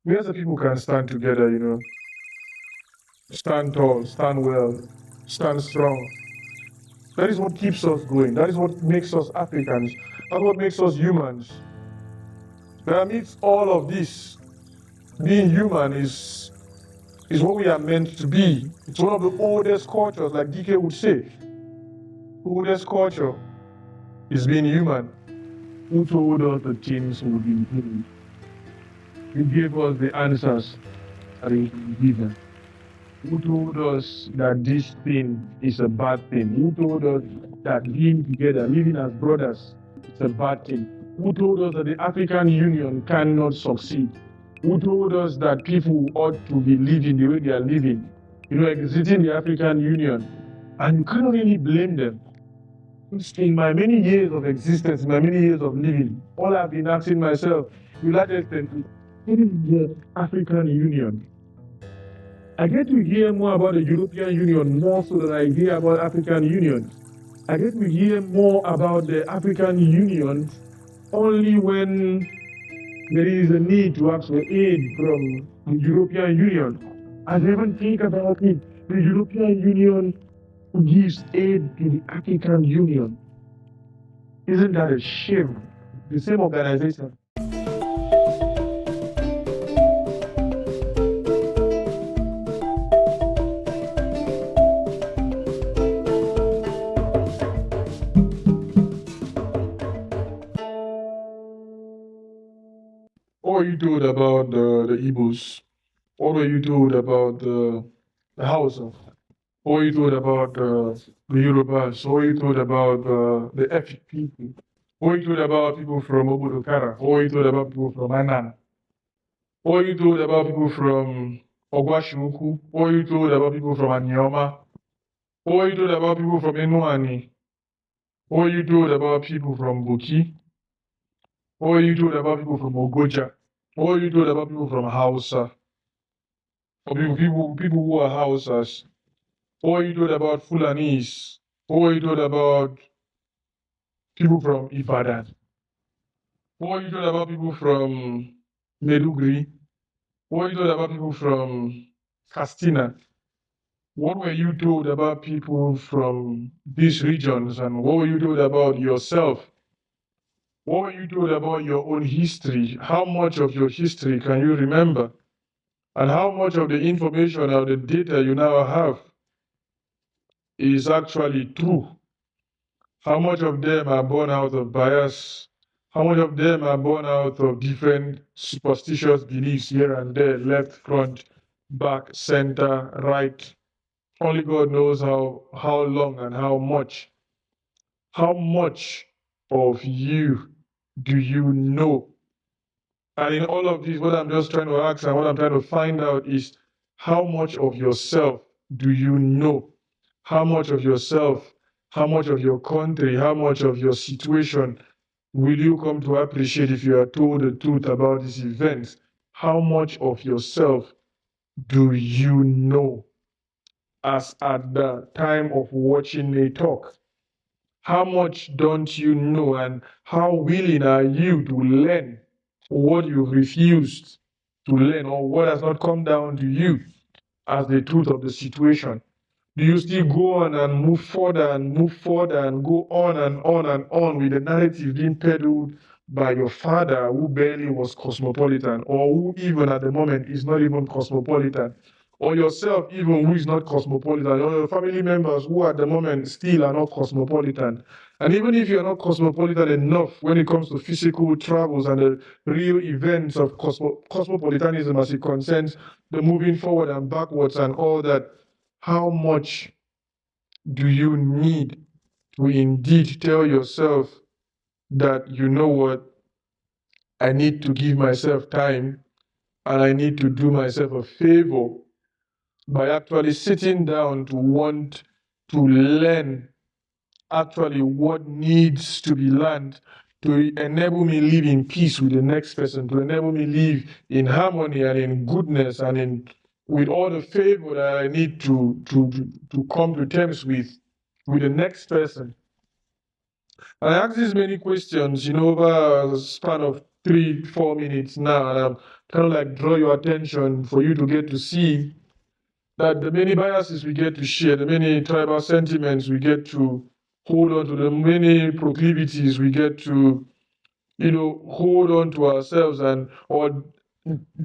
We as a people can stand together, stand tall, stand well, stand strong. That is what keeps us going. That is what makes us Africans. That's what makes us humans. That amidst all of this, being human is what we are meant to be. It's one of the oldest cultures, like DK would say. Oldest culture is being human. Who told us the things would be given? Who gave us the answers that we can given? Who told us that this thing is a bad thing? Who told us that being together, living as brothers, is a bad thing? Who told us that the African Union cannot succeed? Who told us that people ought to be living the way they are living, exiting the African Union? And you cannot really blame them. In my many years of existence, in my many years of living, all I've been asking myself, to that extent, what is the African Union? I get to hear more about the European Union more so than I hear about African Union. I get to hear more about the African Union only when there is a need to ask for aid from the European Union. I never think about it. The European Union gives aid to the African Union. Isn't that a shame? The same organization. What were you told about the Igbos? What were you told about the Hausa? What were you told about the Yorubas? What were you told about the Efik people? What were you told about people from Obodokara? What were you told about people from Anan? What were you told about people from Ogwashimuku? What were you told about people from Anioma? What were you told about people from Enuani? What were you told about people from Buki? What were you told about people from Ogoja? What were you told about people from Hausa? Or people who are Hausas? What were you told about Fulanis? What were you told about people from Ibadan? What were you told about people from Medugri? What were you told about people from Castina? What were you told about people from these regions? And what were you told about yourself? What were you told about your own history? How much of your history can you remember? And how much of the information or the data you now have is actually true? How much of them are born out of bias? How much of them are born out of different superstitious beliefs here and there, left, front, back, center, right? Only God knows how long and how much. How much of you do you know? And in all of this, what I'm just trying to ask and what I'm trying to find out is how much of yourself do you know? How much of yourself, how much of your country, how much of your situation will you come to appreciate if you are told the truth about these events? How much of yourself do you know as at the time of watching me talk? How much don't you know, and how willing are you to learn what you've refused to learn or what has not come down to you as the truth of the situation? Do you still go on and move further and move further and go on and on and on with the narrative being peddled by your father who barely was cosmopolitan, or who even at the moment is not even cosmopolitan, or yourself even who is not cosmopolitan, or your family members who at the moment still are not cosmopolitan? And even if you're not cosmopolitan enough when it comes to physical travels and the real events of cosmopolitanism as it concerns the moving forward and backwards and all that, how much do you need to indeed tell yourself that, you know what, I need to give myself time and I need to do myself a favor by actually sitting down to want to learn actually what needs to be learned to enable me live in peace with the next person, to enable me live in harmony and in goodness and in with all the favor that I need to come to terms with the next person. And I ask these many questions, over a span of 3-4 minutes now, and kind of like draw your attention for you to get to see that the many biases we get to share, the many tribal sentiments we get to hold on to, the many proclivities we get to, hold on to ourselves and or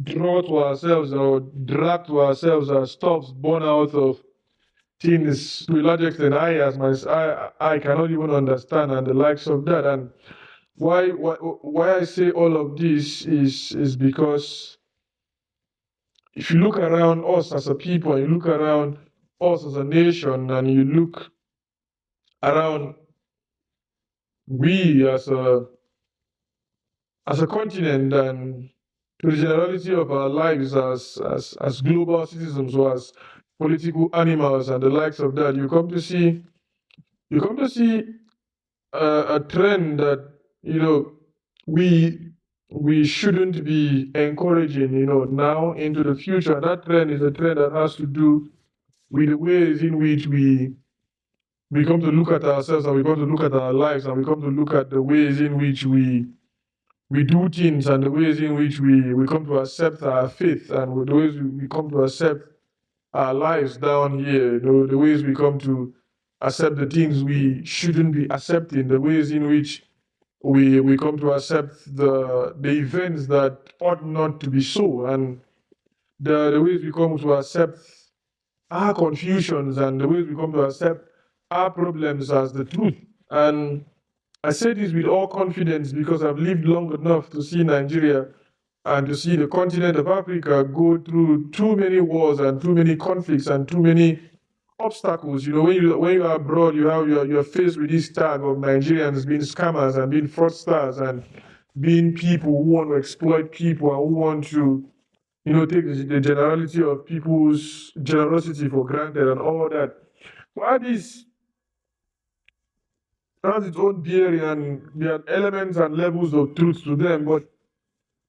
draw to ourselves or drag to ourselves as stuffs born out of things to a large extent I cannot even understand and the likes of that. And why I say all of this is because if you look around us as a people, you look around us as a nation, and you look around we as a continent and to the generality of our lives as global citizens or as political animals and the likes of that, you come to see a trend that we we shouldn't be encouraging now into the future. That trend is a trend that has to do with the ways in which we come to look at ourselves, and we come to look at our lives, and we come to look at the ways in which we do things, and the ways in which we come to accept our faith, and the ways we come to accept our lives down here, the ways we come to accept the things we shouldn't be accepting, the ways in which we come to accept the events that ought not to be so, and the ways we come to accept our confusions, and the ways we come to accept our problems as the truth. And I say this with all confidence because I've lived long enough to see Nigeria and to see the continent of Africa go through too many wars and too many conflicts and too many obstacles. When you are abroad, you're faced with this tag of Nigerians being scammers and being fraudsters and being people who want to exploit people and who want to take the generality of people's generosity for granted and all that. Why this has its own bearing, and there are elements and levels of truth to them, but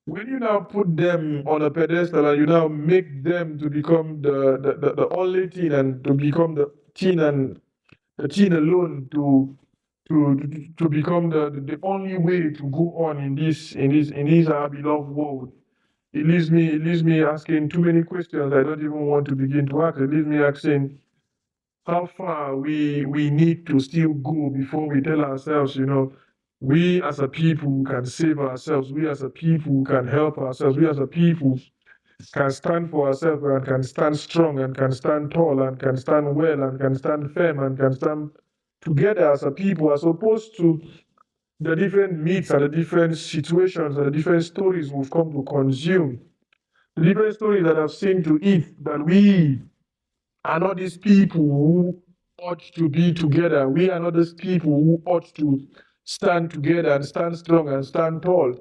when you now put them on a pedestal and you now make them to become the only thing, and to become the thing and the thing alone to become the only way to go on in this our beloved world, it leaves me asking too many questions I don't even want to begin to ask. It leaves me asking how far we need to still go before we tell ourselves, we as a people can save ourselves, we as a people can help ourselves, we as a people can stand for ourselves and can stand strong and can stand tall and can stand well and can stand firm and can stand together as a people, as opposed to the different myths and the different situations and the different stories we've come to consume, the different stories that have seen to it that we are not these people who ought to be together. We are not these people who ought to stand together and stand strong and stand tall.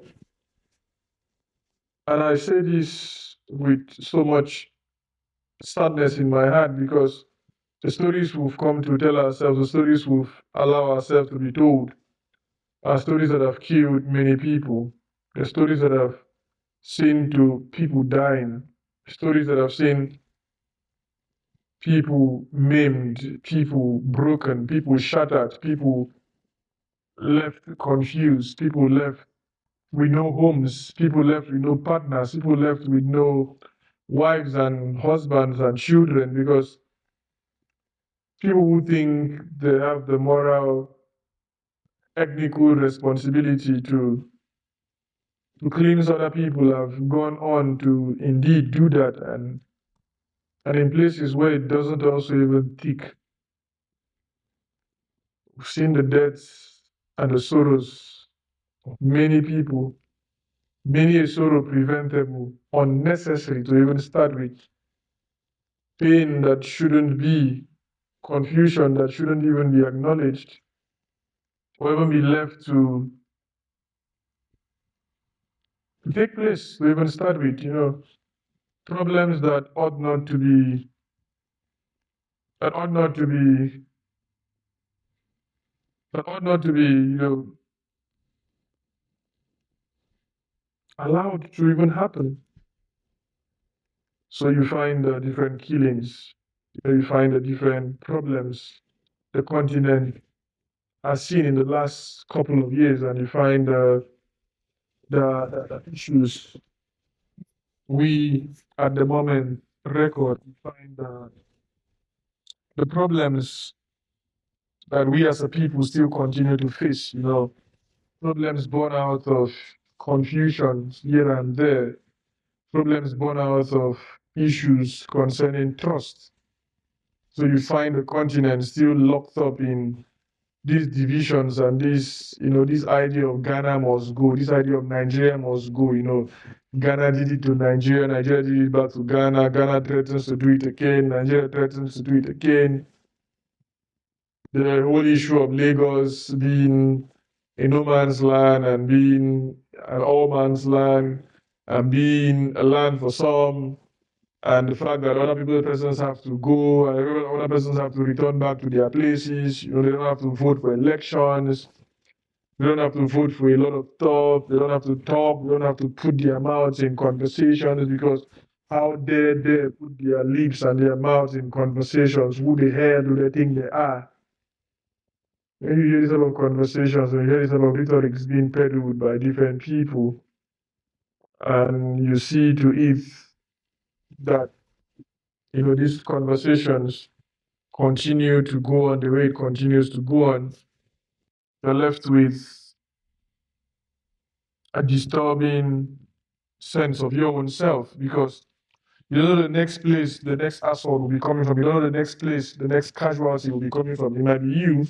And I say this with so much sadness in my heart because the stories we've come to tell ourselves, the stories we've allowed ourselves to be told, are stories that have killed many people. The stories that have seen to people dying, stories that have seen people maimed, people broken, people shattered, people left confused, people left with no homes, people left with no partners, people left with no wives and husbands and children, because people who think they have the moral, ethnical responsibility to cleanse other people have gone on to indeed do that, and in places where it doesn't also even tick. We've seen the deaths and the sorrows of many people, many a sorrow preventable, unnecessary to even start with, pain that shouldn't be, confusion that shouldn't even be acknowledged, or even be left to take place to even start with, problems that ought not to be, that ought not to be, that ought not to be, allowed to even happen. So you find the different killings, you find the different problems the continent has seen in the last couple of years, and you find the issues we at the moment record, we find the problems that we as a people still continue to face, problems born out of confusion here and there, problems born out of issues concerning trust. So you find the continent still locked up in these divisions and this idea of Ghana must go, this idea of Nigeria must go. Ghana did it to Nigeria, Nigeria did it back to Ghana, Ghana threatens to do it again, Nigeria threatens to do it again. The whole issue of Lagos being a no man's land and being an all man's land and being a land for some, and the fact that other people, persons have to go, and other persons have to return back to their places. They don't have to vote for elections. They don't have to vote for a lot of stuff. They don't have to talk. They don't have to put their mouths in conversations, because how dare they put their lips and their mouths in conversations? Who the hell do they think they are? When you hear this about conversations, when you hear this about rhetorics being peddled by different people, and you see to it that these conversations continue to go on the way it continues to go on, you're left with a disturbing sense of your own self, because you don't know the next place the next assault will be coming from. You don't know the next place the next casualty will be coming from. It might be you, it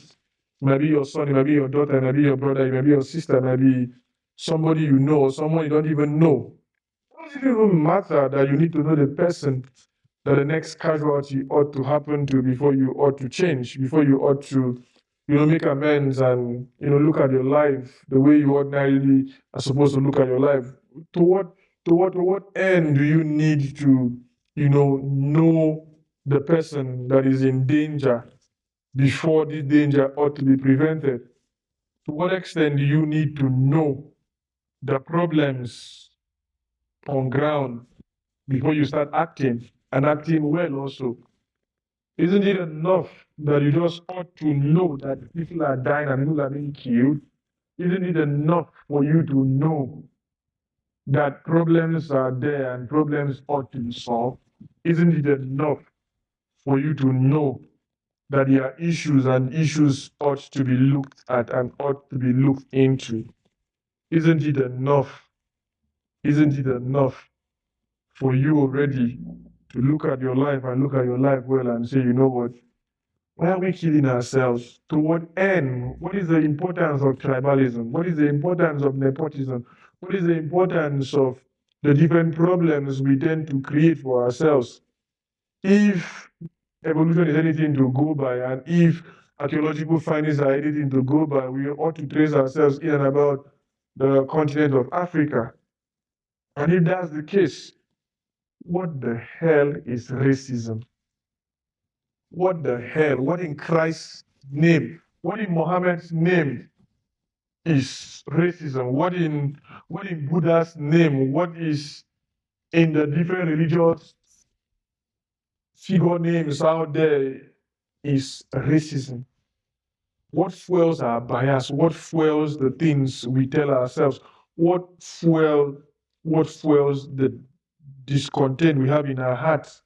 might be your son, it might be your daughter, it might be your brother, it might be your sister, it might be somebody you know or someone you don't even know. It doesn't even matter that you need to know the person that the next casualty ought to happen to before you ought to change, before you ought to, make amends and, look at your life the way you ordinarily are supposed to look at your life. To what end do you need to, know the person that is in danger before this danger ought to be prevented? To what extent do you need to know the problems on ground before you start acting, and acting well also? Isn't it enough that you just ought to know that people are dying and people are being killed? Isn't it enough for you to know that problems are there and problems ought to be solved? Isn't it enough for you to know that there are issues and issues ought to be looked at and ought to be looked into? Isn't it enough? Isn't it enough for you already to look at your life and look at your life well and say, you know what? Why are we killing ourselves? To what end? What is the importance of tribalism? What is the importance of nepotism? What is the importance of the different problems we tend to create for ourselves? If evolution is anything to go by, and if archaeological findings are anything to go by, we ought to trace ourselves in and about the continent of Africa. And if that's the case, what the hell is racism? What the hell? What in Christ's name? What in Muhammad's name is racism? What in Buddha's name? What is in the different religious figure names out there is racism? What fuels our bias? What fuels the things we tell ourselves? What fuels the discontent we have in our hearts?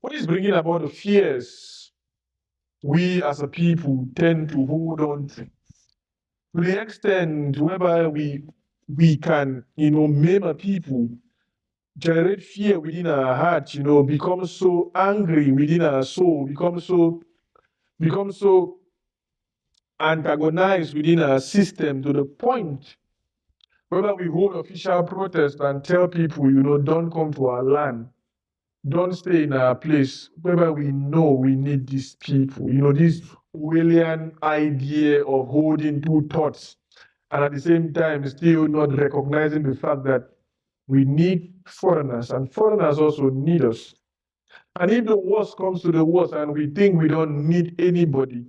What is bringing about the fears we as a people tend to hold on to the extent whereby we can, maim a people, generate fear within our heart, become so angry within our soul, become so antagonized within our system, to the point whether we hold official protest and tell people, don't come to our land, don't stay in our place, whereby we know we need these people, this Orwellian idea of holding two thoughts, and at the same time still not recognizing the fact that we need foreigners and foreigners also need us. And if the worst comes to the worst and we think we don't need anybody,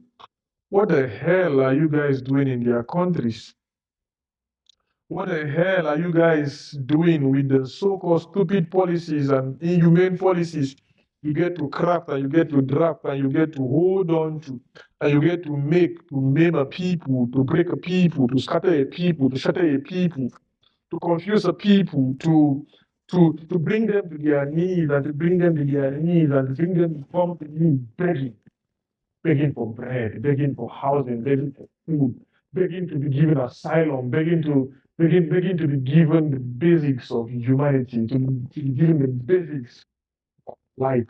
what the hell are you guys doing in their countries? What the hell are you guys doing with the so-called stupid policies and inhumane policies you get to craft and you get to draft and you get to hold on to and you get to make to maim a people, to break a people, to scatter a people, to shatter a people, to confuse a people, to to bring them to their knees and to bring them to their knees and to bring them to come to you begging for bread, begging for housing, begging for food, begging to be given asylum, begging to be given the basics of humanity, to be given the basics of life.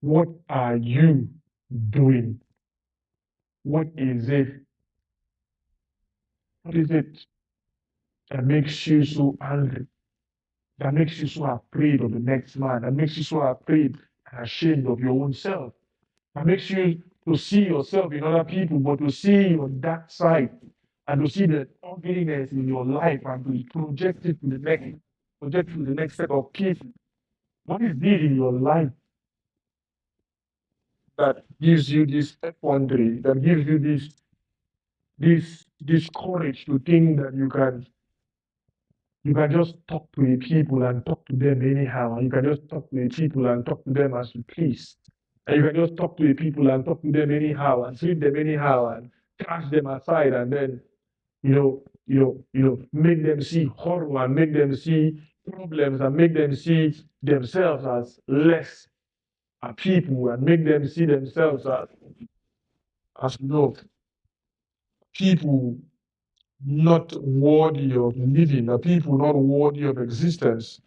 What are you doing? What is it? What is it that makes you so angry? That makes you so afraid of the next man? That makes you so afraid and ashamed of your own self? That makes you to see yourself in other people, but to see your dark side and to see the ugliness in your life and to project it to the next set of people. What is it in your life that gives you this wandering, that gives you this courage to think that you can just talk to the people and talk to them anyhow, and you can just talk to the people and talk to them as you please. And you can just talk to the people and talk to them anyhow and treat them anyhow and cast them aside and then make them see horror and make them see problems and make them see themselves as less a people and make them see themselves as people not worthy of living, a people not worthy of existence.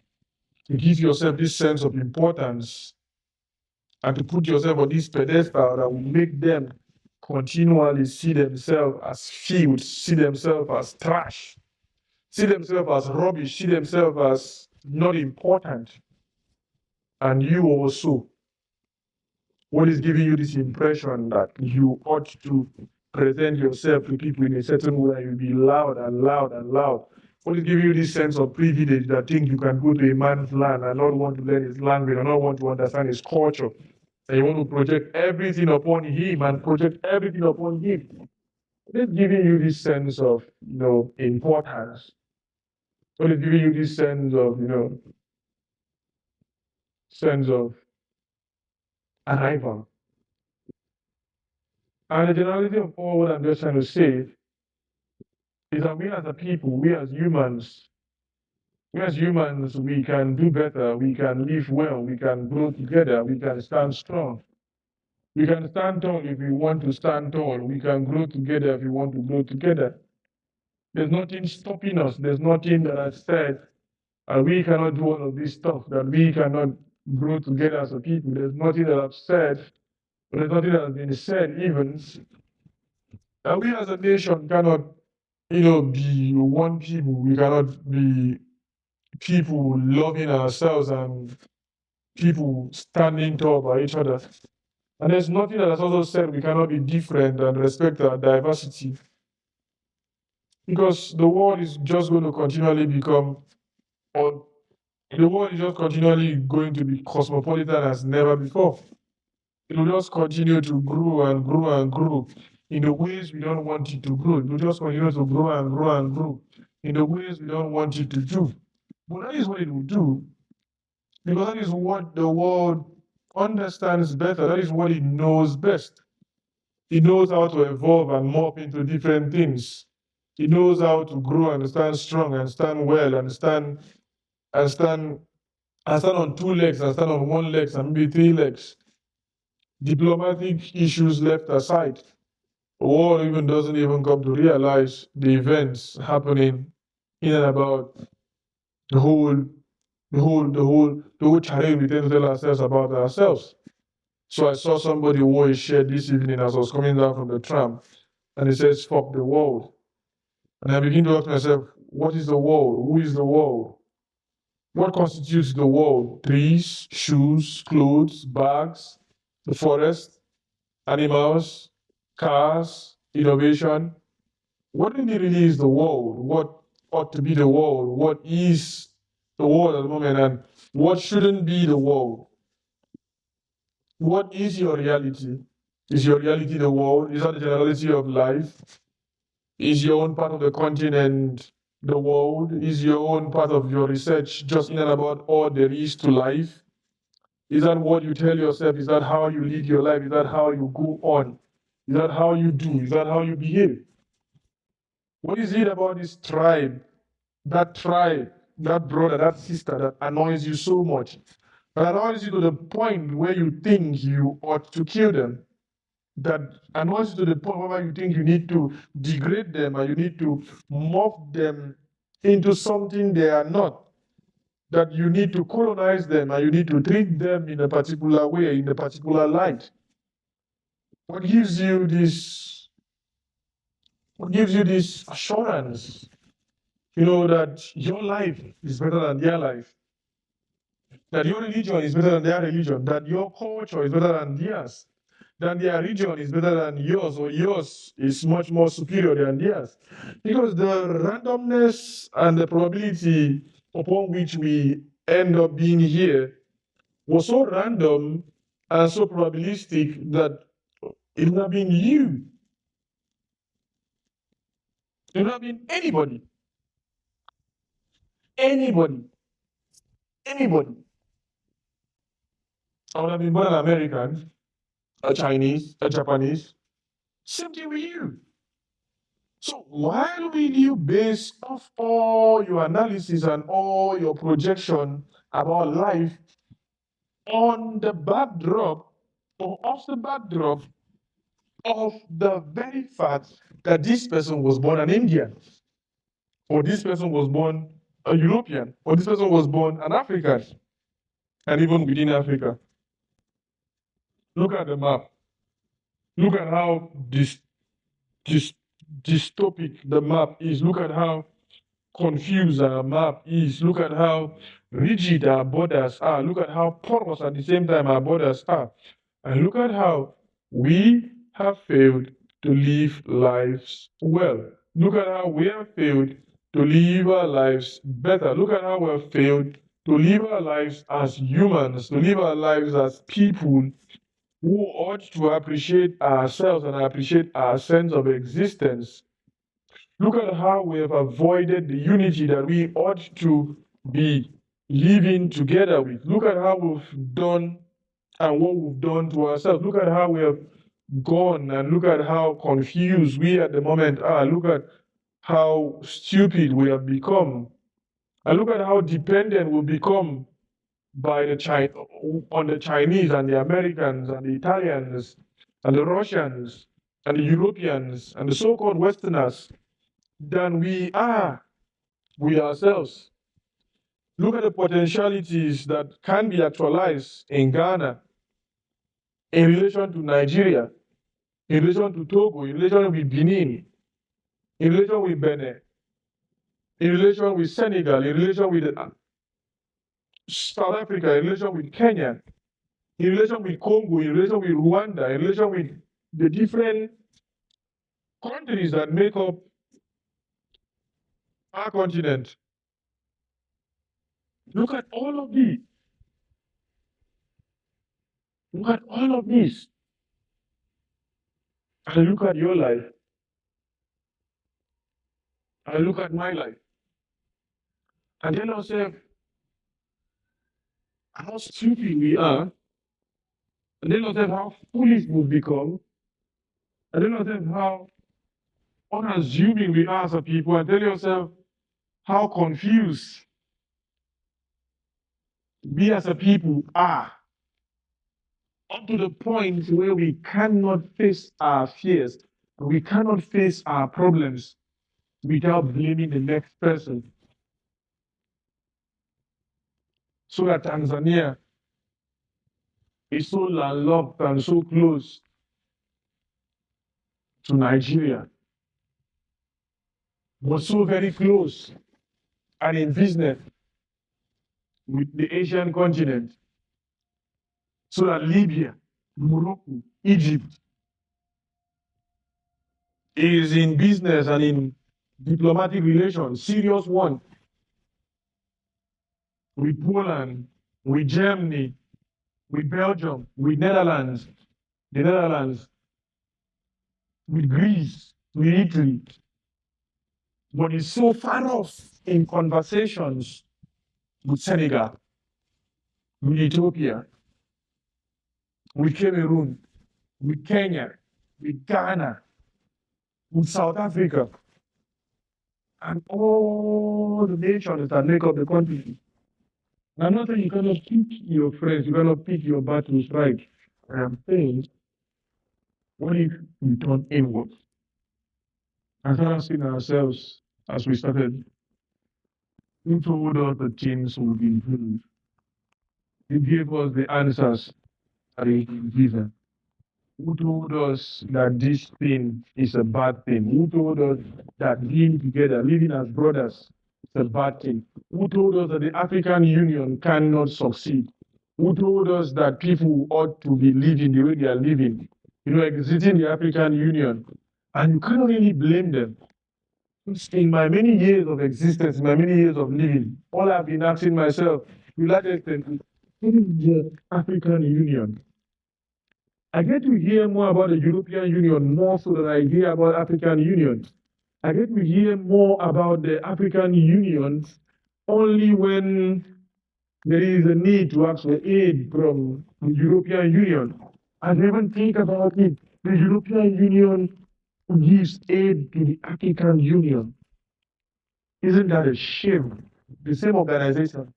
To give yourself this sense of importance and to put yourself on this pedestal that will make them continually see themselves as filth, see themselves as trash, see themselves as rubbish, see themselves as not important. And you also, what is giving you this impression that you ought to present yourself to people in a certain way, you'll be loud and loud and loud. What is giving you this sense of privilege that think you can go to a man's land and not want to learn his language and not want to understand his culture? And you want to project everything upon him and project everything upon him. It's giving you this sense of importance. So it's giving you this sense of arrival. And the generality of all what I'm just trying to say is that we as a people, we as humans, we can do better, we can live well, we can grow together, we can stand strong. We can stand tall if we want to stand tall. We can grow together if we want to grow together. There's nothing stopping us. There's nothing that has said we cannot do all of this stuff, that we cannot grow together as a people. There's nothing that I've said, but there's nothing that has been said even that we as a nation cannot, be one people. We cannot be people loving ourselves and people standing tall by each other. And there's nothing that has also said we cannot be different and respect our diversity. Because the world is just going to continually become, or the world is just continually going to be cosmopolitan as never before. It will just continue to grow and grow and grow in the ways we don't want it to grow. It will just continue to grow and grow and grow in the ways we don't want it to do. But that is what it will do, because that is what the world understands better. That is what it knows best. It knows how to evolve and morph into different things. It knows how to grow and stand strong and stand well and stand and stand and stand on two legs and stand on one leg and maybe three legs. Diplomatic issues left aside, the world even doesn't even come to realize the events happening in and about the whole challenge we tend to tell ourselves about ourselves. So I saw somebody wore a shirt this evening as I was coming down from the tram, and it says "fuck the world." And I begin to ask myself, what is the world? Who is the world? What constitutes the world? Trees, shoes, clothes, bags, the forest, animals, cars, innovation. What really is the world? What ought to be the world? What is the world at the moment? And what shouldn't be the world? What is your reality? Is your reality the world? Is that the generality of life? Is your own part of the continent the world? Is your own part of your research just in and about all there is to life? Is that what you tell yourself? Is that how you lead your life? Is that how you go on? Is that how you do? Is that how you behave? What is it about this tribe? That tribe that brother, that sister that annoys you so much, that annoys you to the point where you think you ought to kill them, that annoys you to the point where you think you need to degrade them and you need to morph them into something they are not, that you need to colonize them and you need to treat them in a particular way, in a particular light. What gives you this? What gives you this assurance? That your life is better than their life, that your religion is better than their religion, that your culture is better than theirs, that their religion is better than yours, or yours is much more superior than theirs. Because the randomness and the probability upon which we end up being here was so random and so probabilistic that it would have been you. It would have been anybody. Anybody. Anybody. I would have been born an American, a Chinese, a Japanese. Same thing with you. So why will you base off all your analysis and all your projection about life on the backdrop or off the backdrop of the very fact that this person was born an Indian, or this person was born a European, or this person was born an African, and even within Africa? Look at the map. Look at how this dystopic the map is. Look at how confused our map is. Look at how rigid our borders are. Look at how porous at the same time our borders are. And look at how we have failed to live lives well. Look at how we have failed to live our lives better. Look at how we have failed to live our lives as humans, to live our lives as people who ought to appreciate ourselves and appreciate our sense of existence. Look at how we have avoided the unity that we ought to be living together with. Look at how we've done and what we've done to ourselves. Look at how we have gone and look at how confused we at the moment are. Look at how stupid we have become. And look at how dependent we've become by on the Chinese and the Americans and the Italians and the Russians and the Europeans and the so-called Westerners than we are with ourselves. Look at the potentialities that can be actualized in Ghana in relation to Nigeria, in relation to Togo, in relation with Benin, in relation with Benin, in relation with Senegal, in relation with South Africa, in relation with Kenya, in relation with Congo, in relation with Rwanda, in relation with the different countries that make up our continent. Look at all of these. Look at all of this. And look at your life. And look at my life. And tell ourselves how stupid we are. And tell ourselves how foolish we've become. And tell ourselves how unassuming we are as a people. And tell yourself how confused we as a people are. Up to the point where we cannot face our fears. We cannot face our problems without blaming the next person. So that Tanzania is so landlocked and so close to Nigeria, but so very close and in business with the Asian continent. So that Libya, Morocco, Egypt is in business and in diplomatic relations, serious one, with Poland, with Germany, with Belgium, with Netherlands, the Netherlands, with Greece, with Italy, but it's so far off in conversations with Senegal, with Ethiopia, with Cameroon, with Kenya, with Ghana, with South Africa. and all the nations that make up the country. I'm not saying you cannot pick your friends, you cannot pick your battles, right? I'm saying, what if we turn inward and start asking ourselves, as we started, who told us the things would improve? Who gave us the answers that we given? Who told us that this thing is a bad thing? Who told us that being together, living as brothers, is a bad thing? Who told us that the African Union cannot succeed? Who told us that people ought to be living the way they are living, exiting the African Union? And you cannot really blame them. In my many years of existence, in my many years of living, all I've been asking myself, to that extent, what is the African Union? I get to hear more about the European Union more so than I hear about African Union. I get to hear more about the African Union only when there is a need to ask for aid from the European Union. I even think about it. The European Union gives aid to the African Union. Isn't that a shame? The same organization,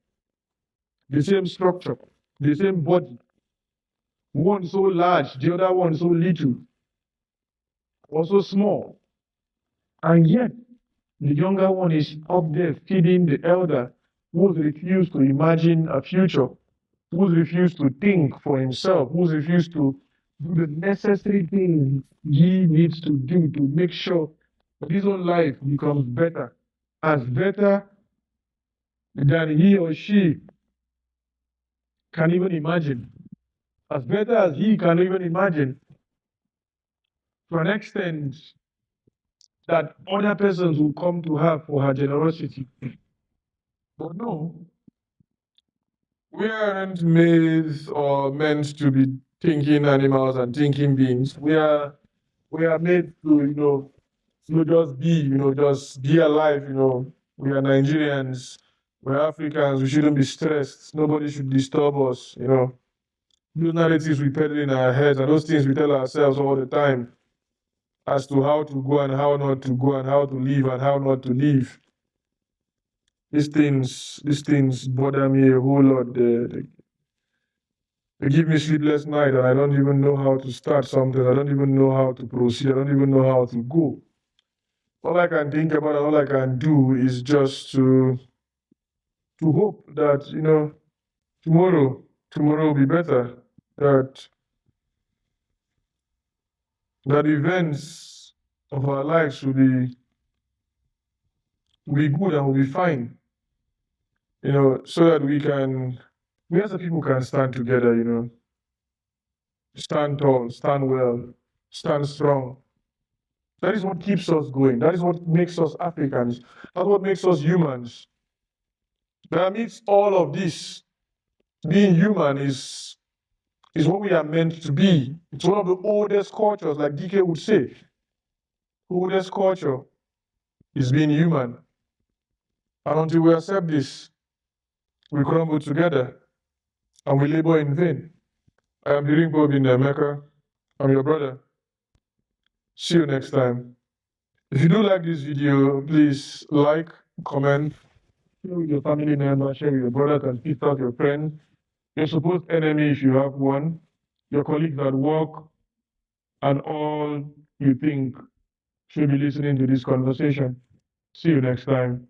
the same structure, the same body, one so large, the other one so little, or so small. And yet, the younger one is up there feeding the elder who's refused to imagine a future, who's refused to think for himself, who's refused to do the necessary things he needs to do to make sure that his own life becomes better, as better than he or she can even imagine, as better as he can even imagine, to an extent that other persons will come to her for her generosity. But no, we aren't made or meant to be thinking animals and thinking beings. We are made to, just be alive, We are Nigerians, we're Africans, we shouldn't be stressed. Nobody should disturb us. Those narratives we peddle in our heads and those things we tell ourselves all the time as to how to go and how not to go and how to live and how not to live. These things bother me a whole lot. They give me sleepless night and I don't even know how to start something. I don't even know how to proceed. I don't even know how to go. All I can think about and all I can do is just to hope that, tomorrow will be better. That events of our lives will be good and will be fine. So that we as a people can stand together, stand tall, stand well, stand strong. That is what keeps us going. That is what makes us Africans. That's what makes us humans. That amidst all of this, being human is what we are meant to be. It's one of the oldest cultures, like DK would say. The oldest culture is being human. And until we accept this, we crumble together and we labor in vain. I am Biringkpa in America. I'm your brother. See you next time. If you do like this video, please like, comment, share with your family members, share with your brothers and sisters, your friends, your supposed enemy if you have one, your colleagues at work, and all you think should be listening to this conversation. See you next time.